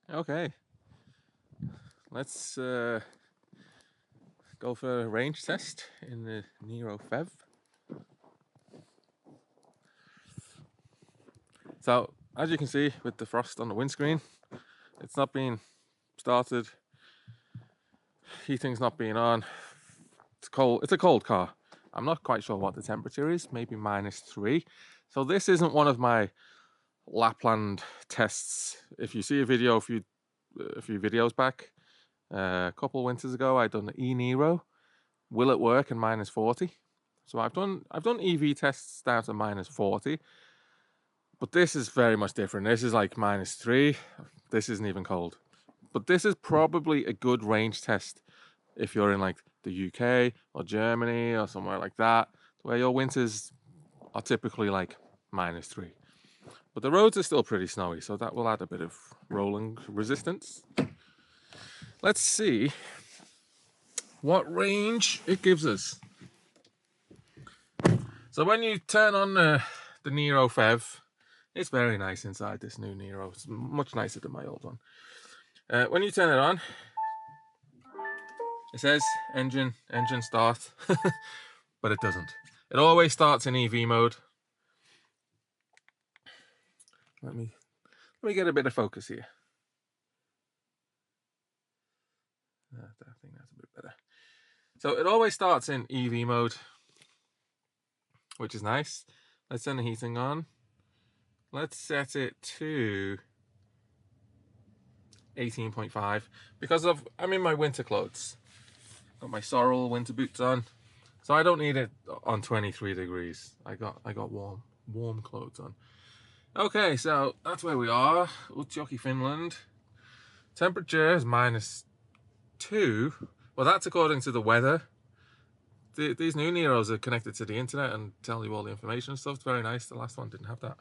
Okay, let's go for a range test in the e-niro PHEV. So, as you can see with the frost on the windscreen, it's not being started, heating's not being on, it's cold, it's a cold car. I'm not quite sure what the temperature is, maybe -3. So this isn't one of my Lapland tests. If you see a video a few videos back, a couple of winters ago, I done the e-niro. Will it work in -40? So I've done EV tests down to -40, but this is very much different. This is like -3. This isn't even cold. But this is probably a good range test if you're in like the UK or Germany or somewhere like that, where your winters are typically like -3. But the roads are still pretty snowy, so that will add a bit of rolling resistance. Let's see what range it gives us. So when you turn on the e-niro PHEV, it's very nice inside this new e-niro. It's much nicer than my old one. When you turn it on, it says engine start, but it doesn't. It always starts in EV mode. Let me get a bit of focus here. I think that's a bit better. So it always starts in EV mode, which is nice. Let's turn the heating on. Let's set it to 18.5 because I'm in my winter clothes. Got my Sorrel winter boots on, so I don't need it on 23 degrees. I got warm clothes on. Okay, so that's where we are. Utsjoki, Finland. Temperature is -2. Well, that's according to the weather. These new e-niros are connected to the internet and tell you all the information and stuff. It's very nice. The last one didn't have that.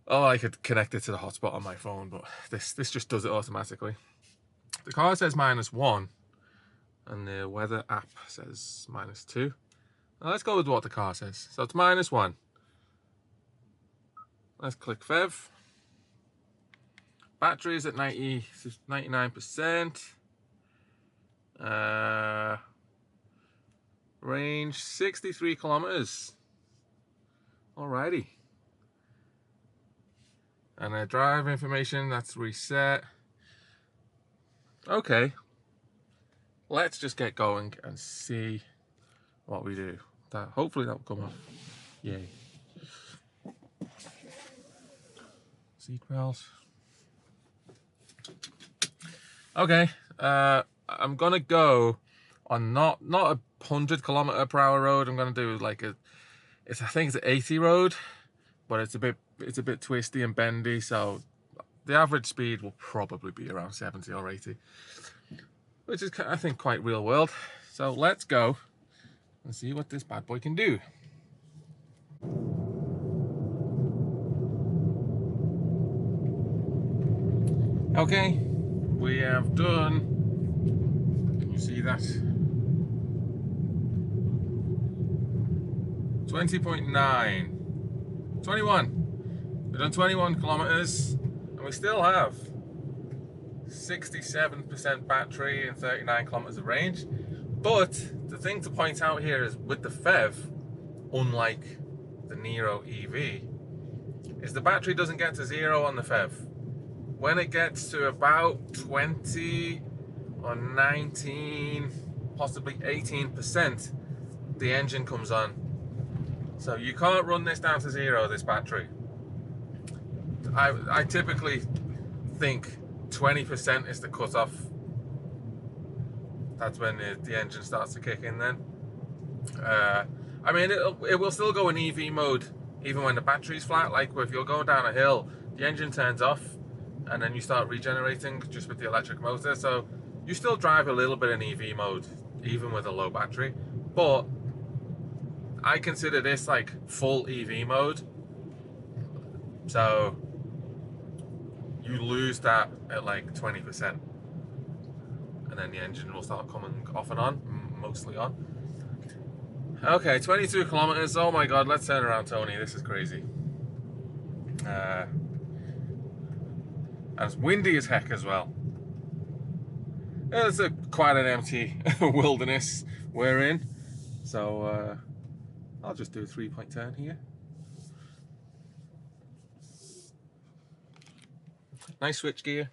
Oh, I could connect it to the hotspot on my phone, but this just does it automatically. The car says -1, and the weather app says -2. Now let's go with what the car says. So it's -1. Let's click PHEV. Battery is at 99%. Range 63 kilometers. Alrighty. And drive information, that's reset. Okay. Let's just get going and see what we do. Hopefully that will come off. Yay. Seatbelt. Okay. I'm gonna go on not a 100km/h road. I'm gonna do like I think it's an 80 road, but it's a bit twisty and bendy, so the average speed will probably be around 70 or 80, which is, I think, quite real world. So let's go and see what this bad boy can do. Okay, we have done, can you see that? 20.9, 21. We've done 21 kilometers and we still have 67% battery and 39 kilometers of range. But the thing to point out here is with the PHEV, unlike the e-niro EV, is the battery doesn't get to 0 on the PHEV. When it gets to about 20 or 19, possibly 18%, the engine comes on. So you can't run this down to 0, this battery. I typically think 20% is the cutoff. That's when the engine starts to kick in then. I mean, it will still go in EV mode even when the battery's flat. Like if you're going down a hill, the engine turns off and then you start regenerating just with the electric motor. So you still drive a little bit in EV mode even with a low battery. But I consider this like full EV mode. So you lose that at like 20%. And then the engine will start coming off and on, mostly on. Okay, 22 kilometers. Oh my god, let's turn around, Tony. This is crazy. And it's windy as heck as well. It's quite an empty wilderness we're in. So I'll just do a 3-point turn here. Nice switch gear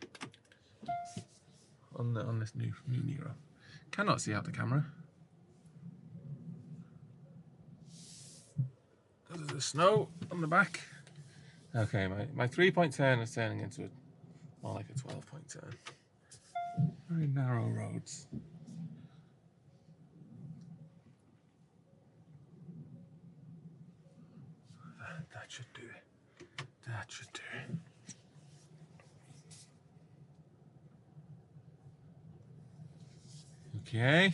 on this new e-niro. Cannot see out the camera. There's the snow on the back. Okay, my 3-point turn is turning into more like a 12-point turn. Very narrow roads. That should do it. That should do it. Okay,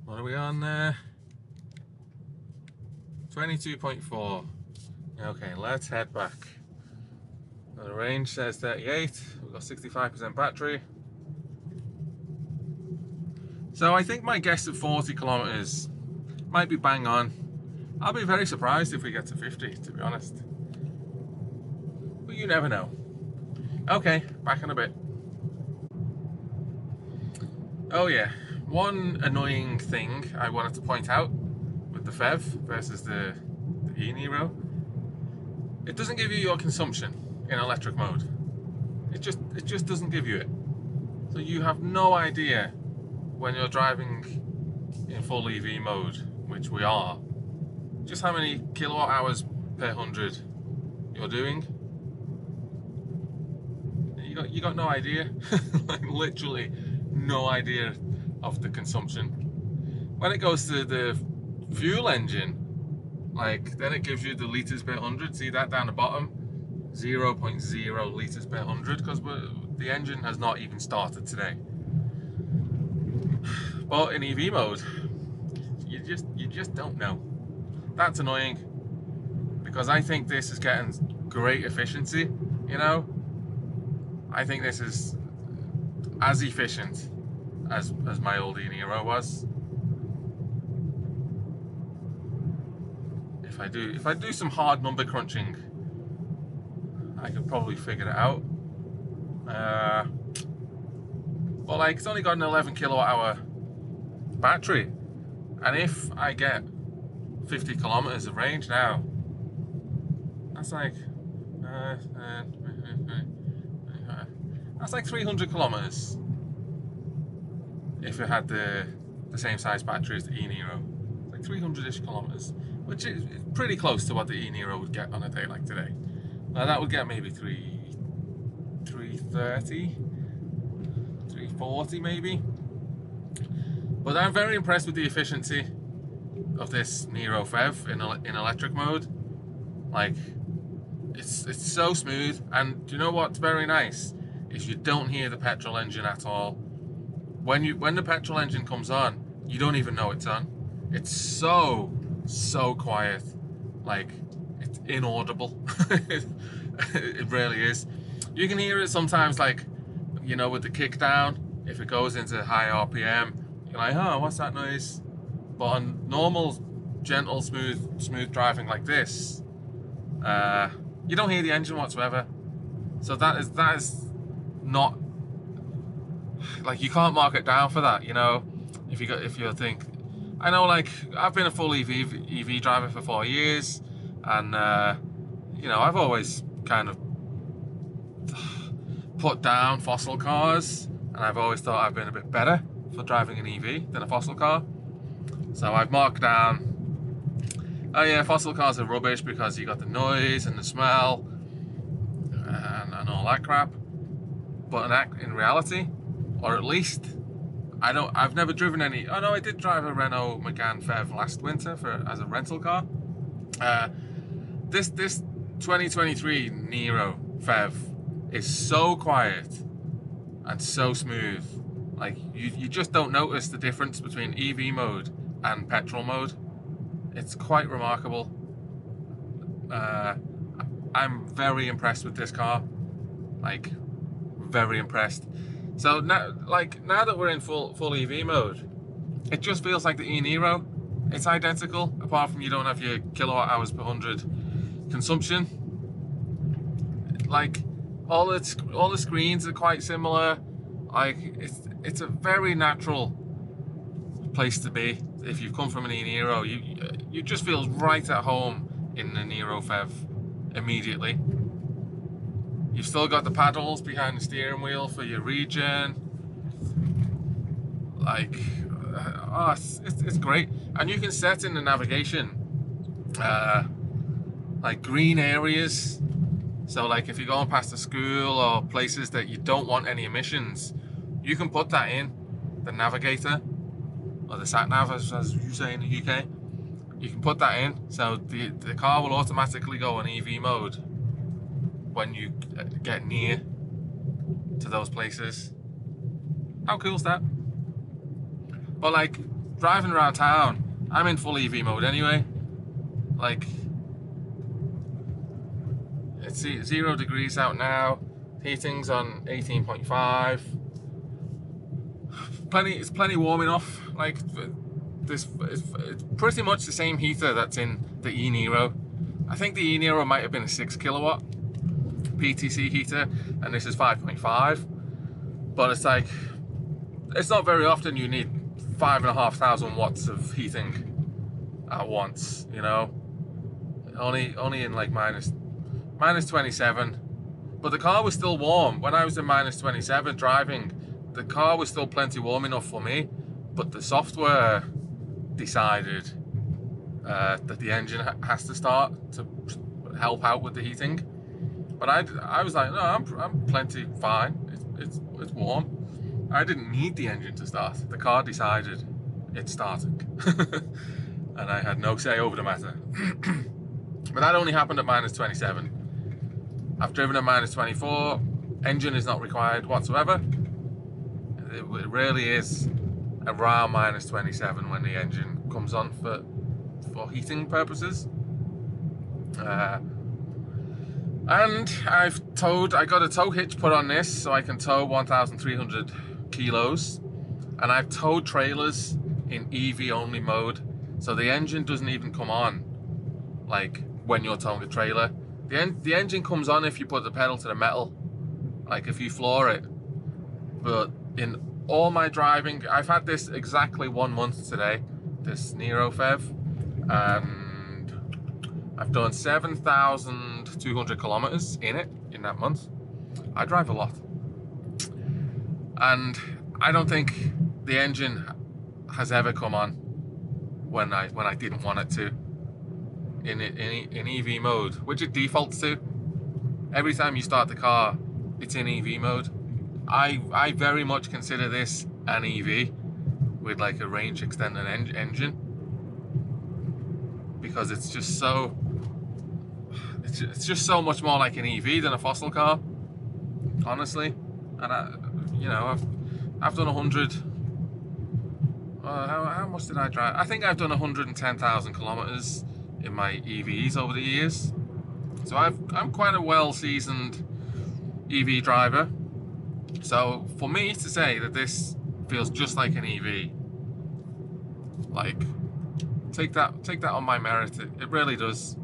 what are we on there? 22.4. Okay, let's head back. The range says 38. We've got 65% battery. So I think my guess of 40 kilometers might be bang on. I'll be very surprised if we get to 50, to be honest. But you never know. Okay, back in a bit. Oh yeah, one annoying thing I wanted to point out with the PHEV versus the e-niro, it doesn't give you your consumption in electric mode. It just doesn't give you it. So you have no idea when you're driving in full EV mode, which we are, just how many kilowatt hours per 100 you're doing. You got no idea. Like literally no idea of the consumption. When it goes to the fuel engine, like then it gives you the liters per 100. See that down the bottom? 0.0 liters per 100, because the engine has not even started today. But in EV mode, you just don't know. That's annoying, because I think this is getting great efficiency, you know? I think this is as efficient as my old e-niro was. If I do some hard number crunching, I could probably figure it out. But like, it's only got an 11 kilowatt hour battery, and if I get 50 kilometers of range now, that's like 300 kilometers if it had the same size battery as the e-niro. Like 300-ish kilometers, which is pretty close to what the e-niro would get on a day like today. Now that would get maybe 330, 340 maybe. But I'm very impressed with the efficiency of this Niro PHEV in electric mode. Like, it's so smooth, and do you know what's very nice? Is you don't hear the petrol engine at all. When the petrol engine comes on, you don't even know it's on. It's so quiet, like it's inaudible. It really is. You can hear it sometimes, like, you know, with the kick down. If it goes into high RPM, you're like, oh, what's that noise? But on normal, gentle, smooth driving like this, you don't hear the engine whatsoever. So that is not, like, you can't mark it down for that, you know. If you think, I know, like, I've been a full EV driver for 4 years, and you know, I've always kind of put down fossil cars, and I've always thought I've been a bit better for driving an EV than a fossil car. So I've marked down, oh yeah, fossil cars are rubbish because you got the noise and the smell and all that crap. But in reality, or at least, I've never driven any. Oh no, I did drive a Renault Megane PHEV last winter as a rental car. This 2023 Niro PHEV is so quiet and so smooth. Like, you just don't notice the difference between EV mode and petrol mode. It's quite remarkable. I'm very impressed with this car. Like, very impressed. So now that we're in full EV mode, it just feels like the e-niro. It's identical, apart from you don't have your kilowatt hours per 100 consumption. Like, all the screens are quite similar. Like it's a very natural place to be. If you've come from an e-niro, you just feel right at home in the Niro PHEV immediately. You've still got the paddles behind the steering wheel for your region. Like, oh, it's great. And you can set in the navigation like green areas. So like if you're going past a school or places that you don't want any emissions, you can put that in the navigator, or the sat nav as you say in the UK. You can put that in, so the car will automatically go on EV mode when you get near to those places. How cool is that? But like driving around town, I'm in full EV mode anyway. Like it's 0 degrees out now. Heating's on 18.5. It's plenty warm enough. Like this, it's pretty much the same heater that's in the e-niro. I think the e-niro might have been a 6 kilowatt PTC heater, and this is 5.5. But it's like, it's not very often you need 5,500 watts of heating at once, you know. Only in like minus 27. But the car was still warm when I was in minus 27 driving. The car was still plenty warm enough for me, but the software decided that the engine has to start to help out with the heating. But I was like, no, I'm plenty fine. It's warm. I didn't need the engine to start. The car decided it's starting, and I had no say over the matter. But that only happened at minus 27. I've driven at minus 24. Engine is not required whatsoever. It really is around minus 27 when the engine comes on for heating purposes. And I got a tow hitch put on this so I can tow 1,300 kilos, and I've towed trailers in EV only mode, so the engine doesn't even come on like when you're towing a trailer. The engine comes on if you put the pedal to the metal, like if you floor it. But in all my driving, I've had this exactly 1 month today, this Niro PHEV, and I've done 7,200 kilometers in it in that month. I drive a lot, and I don't think the engine has ever come on when I didn't want it to in EV mode, which it defaults to. Every time you start the car, it's in EV mode. I very much consider this an EV with like a range extended engine, because it's just so much more like an EV than a fossil car, honestly. And I've done 100. How much did I drive? I think I've done 110,000 kilometers in my EVs over the years. So I'm quite a well-seasoned EV driver. So for me to say that this feels just like an EV, like, take that on my merit. It really does.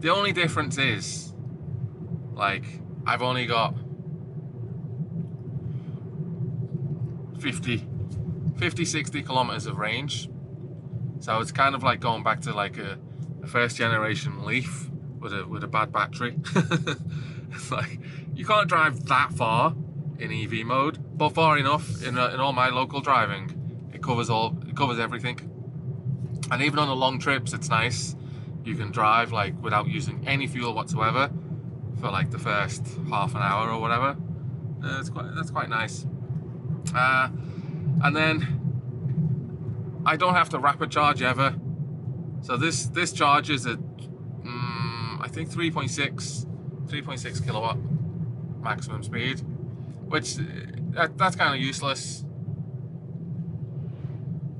The only difference is, like, I've only got 50, 60 kilometers of range. So it's kind of like going back to like a first generation Leaf with a bad battery. It's like, you can't drive that far in EV mode, but far enough in all my local driving. It covers everything. And even on the long trips, it's nice. You can drive like without using any fuel whatsoever for like the first half an hour or whatever. That's quite nice. And then I don't have to rapid charge ever. So this charges at I think 3.6 kilowatt maximum speed, which that's kind of useless.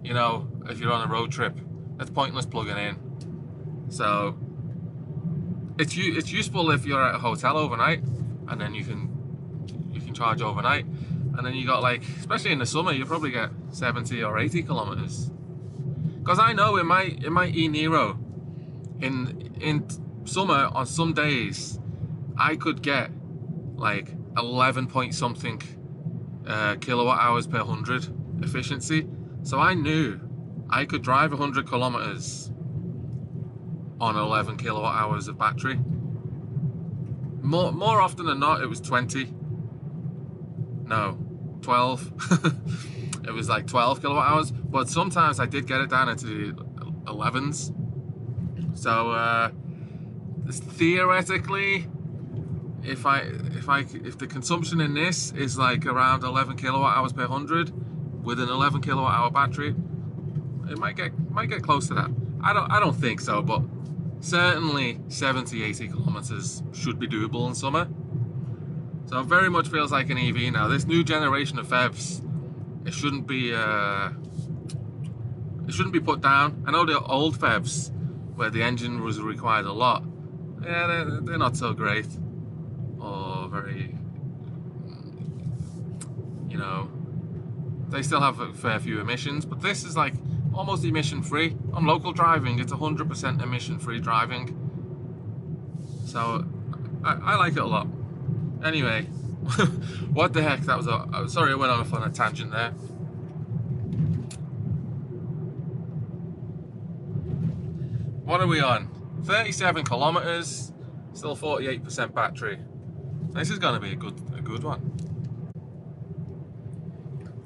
You know, if you're on a road trip, that's pointless plugging in. So it's useful if you're at a hotel overnight, and then you can charge overnight, and then you got, like, especially in the summer, you probably get 70 or 80 kilometers. Because I know in my e-niro, in summer on some days, I could get like 11 point something kilowatt hours per 100 efficiency. So I knew I could drive 100 kilometers on 11 kilowatt hours of battery. More often than not, it was 20. No, 12. It was like 12 kilowatt hours, but sometimes I did get it down into the 11s. So theoretically, if the consumption in this is like around 11 kilowatt hours per 100 with an 11 kilowatt hour battery, it might get close to that. I don't think so, but certainly 70-80 kilometers should be doable in summer. So it very much feels like an EV now. This new generation of PHEVs, it shouldn't be put down. I know the old PHEVs, where the engine was required a lot, yeah, they're not so great, or very, you know, they still have a fair few emissions, but this is like almost emission free. On local driving, it's 100% emission free driving. So I like it a lot. Anyway, what the heck, that was sorry I went off on a tangent there. What are we on? 37 kilometers, still 48% battery. This is going to be a good one.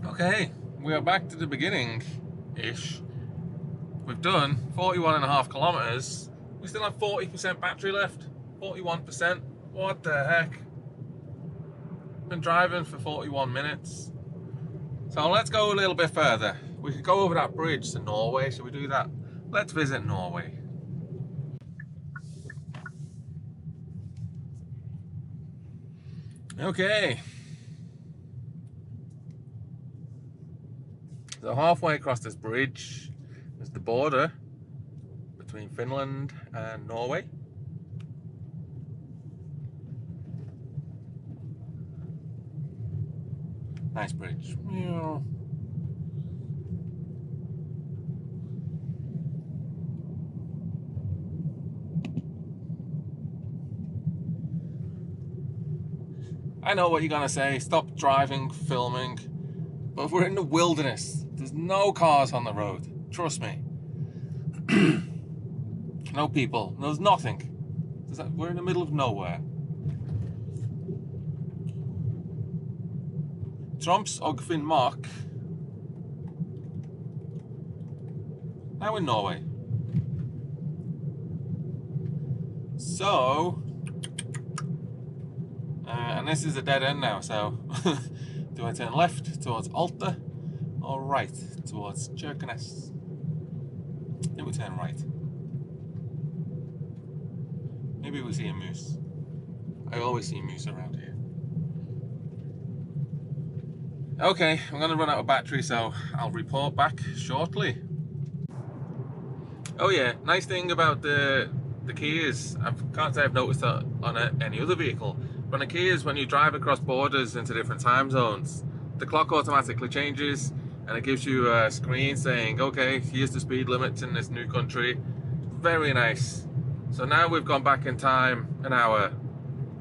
Okay, we are back to the beginning-ish. We've done 41.5 kilometers. We still have 40% battery left. 41%. What the heck? Been driving for 41 minutes. So let's go a little bit further. We could go over that bridge to Norway. Should we do that? Let's visit Norway. Okay. So halfway across this bridge is the border between Finland and Norway. Nice bridge. Yeah. I know what you're gonna say, stop driving, filming, but we're in the wilderness. There's no cars on the road, trust me. No people, there's nothing. We're in the middle of nowhere. Tromsø og Finnmark. Now in Norway. So, and this is a dead end now, so do I turn left towards Alta or right towards Kirkenes? I think we turn right. Maybe we see a moose. I always see a moose around here. Okay, I'm going to run out of battery, so I'll report back shortly. Oh yeah, nice thing about the Kias, I can't say I've noticed that on any other vehicle, but on the Kias, when you drive across borders into different time zones, the clock automatically changes and it gives you a screen saying, okay, here's the speed limits in this new country. Very nice. So now we've gone back in time an hour.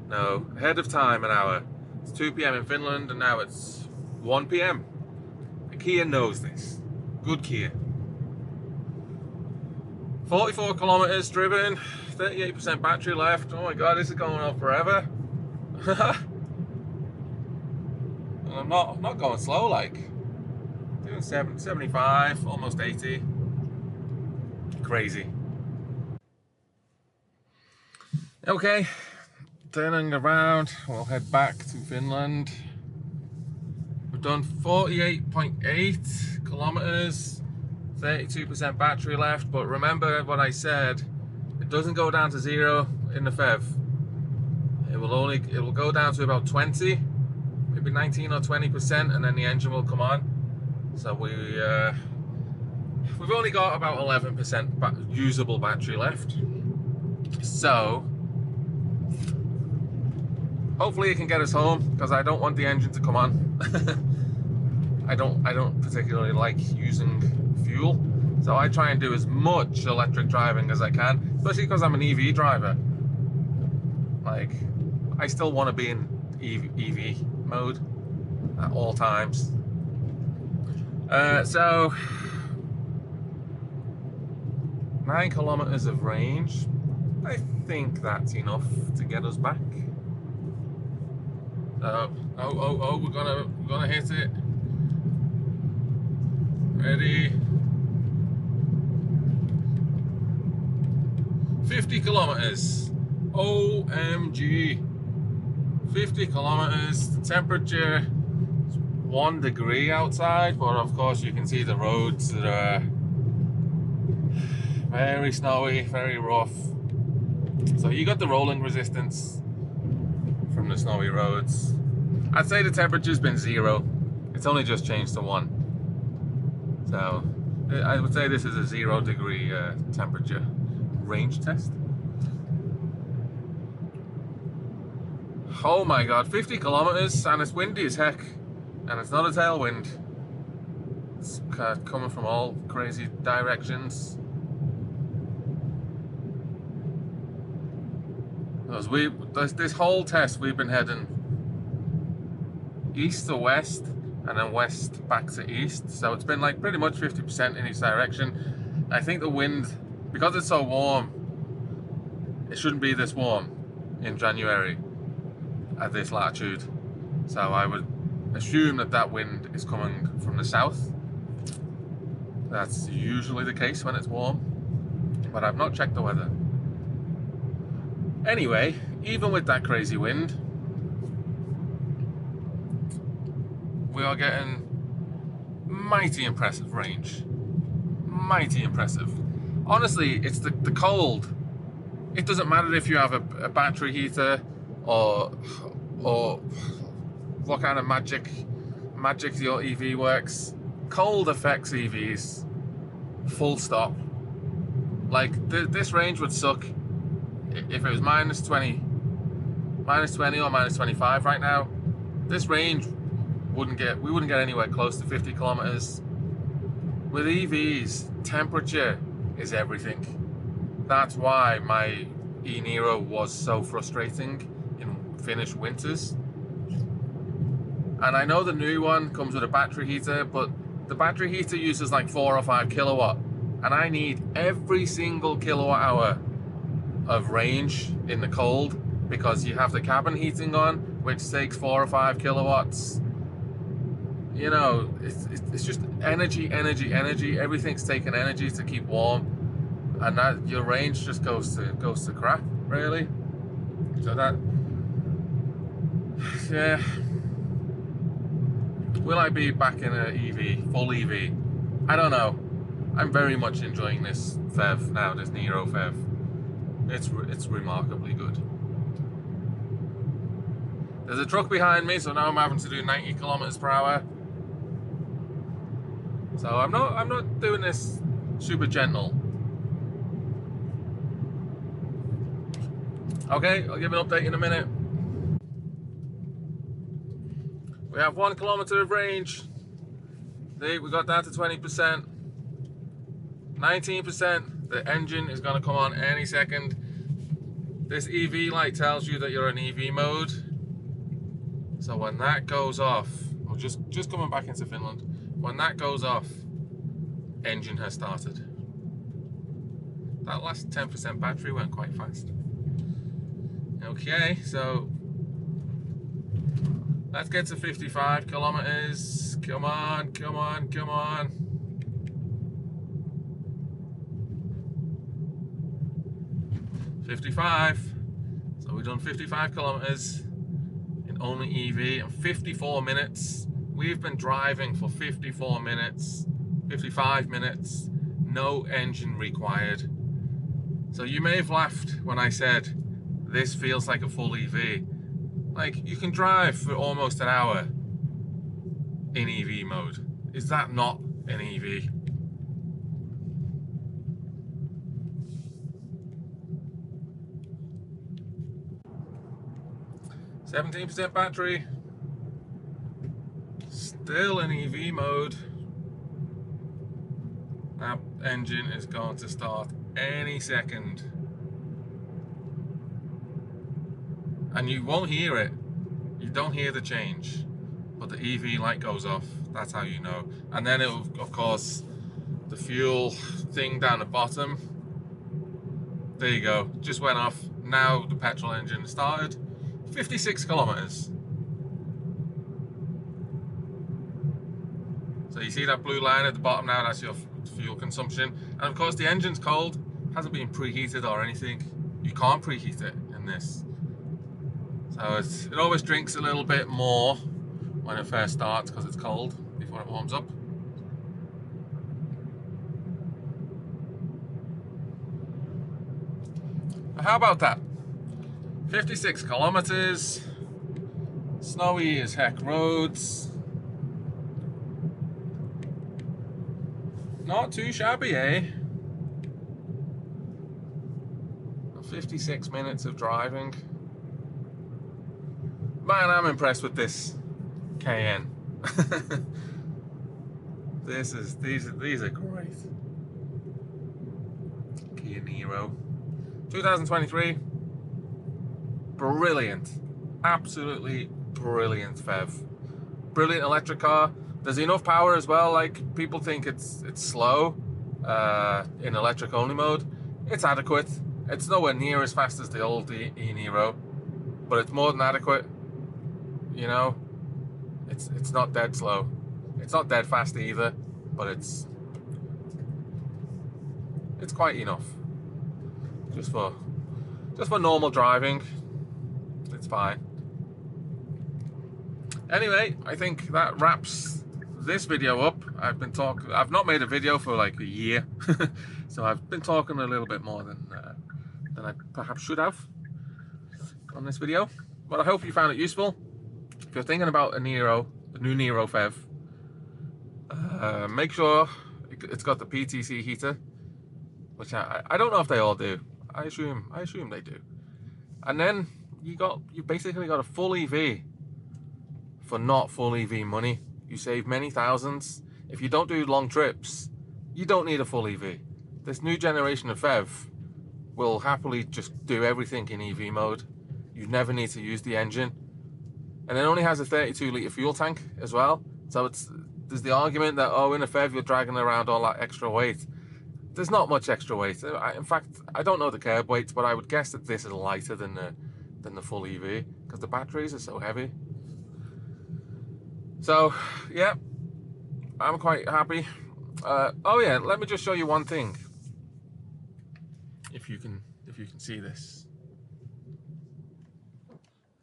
No, ahead of time an hour. It's 2 PM in Finland and now it's 1 PM. The Kia knows this. Good Kia. 44 kilometers driven, 38% battery left. Oh my god, this is going on forever. And I'm not going slow, like doing 75, almost 80. Crazy. Okay, turning around, we'll head back to Finland. We've done 48.8 kilometers, 32% battery left, but remember what I said, it doesn't go down to 0 in the PHEV. It will go down to about 20, maybe 19 or 20%, and then the engine will come on. So we've only got about 11% usable battery left. So hopefully it can get us home, because I don't want the engine to come on. I don't particularly like using fuel, so I try and do as much electric driving as I can, especially because I'm an EV driver. Like, I still want to be in EV mode at all times. So 9 kilometers of range. I think that's enough to get us back. Oh, we're gonna hit it. Ready? 50 kilometers. OMG. 50 kilometers. The temperature is 1 degree outside, but of course you can see the roads that are very snowy, very rough. So you got the rolling resistance from the snowy roads. I'd say the temperature's been 0. It's only just changed to 1. So I would say this is a 0 degree temperature range test. Oh my god, 50 kilometers and it's windy as heck. And it's not a tailwind. It's coming from all crazy directions. This whole test we've been heading east to west and then west back to east, so it's been like pretty much 50% in each direction. I think the wind, because it's so warm, it shouldn't be this warm in January at this latitude, so I would assume that wind is coming from the south. That's usually the case when it's warm, but I've not checked the weather. Anyway, even with that crazy wind, we are getting mighty impressive range. Mighty impressive. Honestly, it's the cold. It doesn't matter if you have a battery heater or what kind of magic your EV works. Cold affects EVs. Full stop. Like this range would suck if it was minus 20 or minus 25 right now. This range we wouldn't get anywhere close to 50 kilometers. With EVs, temperature is everything. That's why my e-niro was so frustrating in Finnish winters. And I know the new one comes with a battery heater, but the battery heater uses like 4 or 5 kilowatt, and I need every single kilowatt hour of range in the cold, because you have the cabin heating on, which takes 4 or 5 kilowatts. You know, it's just energy. Everything's taking energy to keep warm, and that your range just goes to crap, really. So that, yeah. Will I be back in an EV, full EV? I don't know. I'm very much enjoying this PHEV now, this Niro PHEV. It's remarkably good. There's a truck behind me, so now I'm having to do 90 kilometers per hour. So I'm not doing this super gentle. Okay, I'll give an update in a minute. We have 1 kilometer of range. See, we got down to 20%. 19%. The engine is going to come on any second. This EV light tells you that you're in EV mode. So when that goes off, or just coming back into Finland, when that goes off, engine has started. That last 10% battery went quite fast. Okay, so let's get to 55 kilometers. Come on. 55. So we've done 55 kilometers in only EV in 54 minutes. We've been driving for 54 minutes, 55 minutes, no engine required. So you may have laughed when I said this feels like a full EV. Like, you can drive for almost an hour in EV mode. Is that not an EV? %, battery. Still in EV mode. That engine is going to start any second. and you won't hear it. You don't hear the change, but the EV light goes off. That's how you know. And then it'll, of course, the fuel thing down the bottom. There you go. Just went off. Now the petrol engine started. 56 kilometers. So you see that blue line at the bottom now, that's your fuel consumption. And of course the engine's cold, hasn't been preheated or anything. You can't preheat it in this. So it always drinks a little bit more when it first starts because it's cold before it warms up. But how about that? 56 kilometers, snowy as heck roads. Not too shabby, eh? 56 minutes of driving. Man, I'm impressed with this Cayenne. These are great. e-niro. 2023. Brilliant. Absolutely brilliant PHEV. Brilliant electric car. There's enough power as well. Like, people think it's slow in electric only mode. It's adequate. It's nowhere near as fast as the old e-niro, but it's more than adequate. You know, it's not dead slow. It's not dead fast either, but it's quite enough. Just for normal driving, it's fine. Anyway, I think that wraps this video up. I've not made a video for like a year, so I've been talking a little bit more than I perhaps should have on this video. But I hope you found it useful. If you're thinking about a new Niro PHEV, make sure it's got the PTC heater, which I don't know if they all do. I assume they do. And then you basically got a full EV for not full EV money. You save many thousands. If you don't do long trips, you don't need a full EV. This new generation of PHEV will happily just do everything in EV mode. You never need to use the engine. And it only has a 32-litre fuel tank as well. So there's the argument that, oh, in a PHEV you're dragging around all that extra weight. There's not much extra weight. In fact, I don't know the curb weights, but I would guess that this is lighter than the full EV because the batteries are so heavy. So, yeah, I'm quite happy. Oh yeah, let me just show you one thing. If you can see this,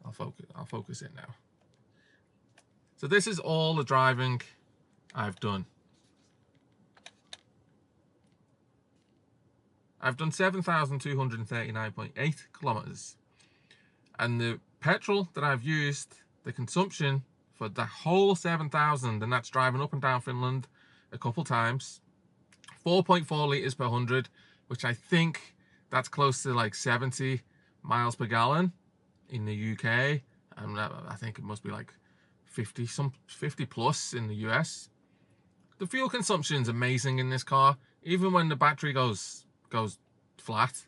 I'll focus it now. So this is all the driving I've done. I've done 7,239.8 kilometers, and the petrol that I've used, the consumption for the whole 7,000, and that's driving up and down Finland a couple times, 4.4 litres per 100, which I think that's close to like 70 miles per gallon in the UK, and I think it must be like 50 plus in the US. The fuel consumption is amazing in this car, even when the battery goes flat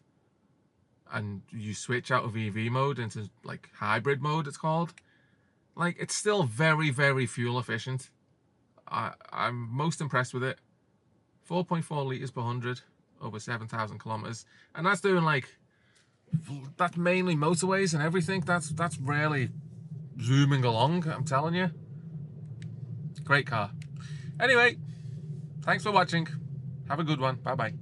and you switch out of EV mode into like hybrid mode, it's called. Like, it's still very, very fuel efficient. I'm most impressed with it. 4.4 litres per 100 over 7,000 kilometers, and that's doing that's mainly motorways and everything. That's rarely zooming along, I'm telling you. Great car. Anyway, thanks for watching. Have a good one. Bye bye.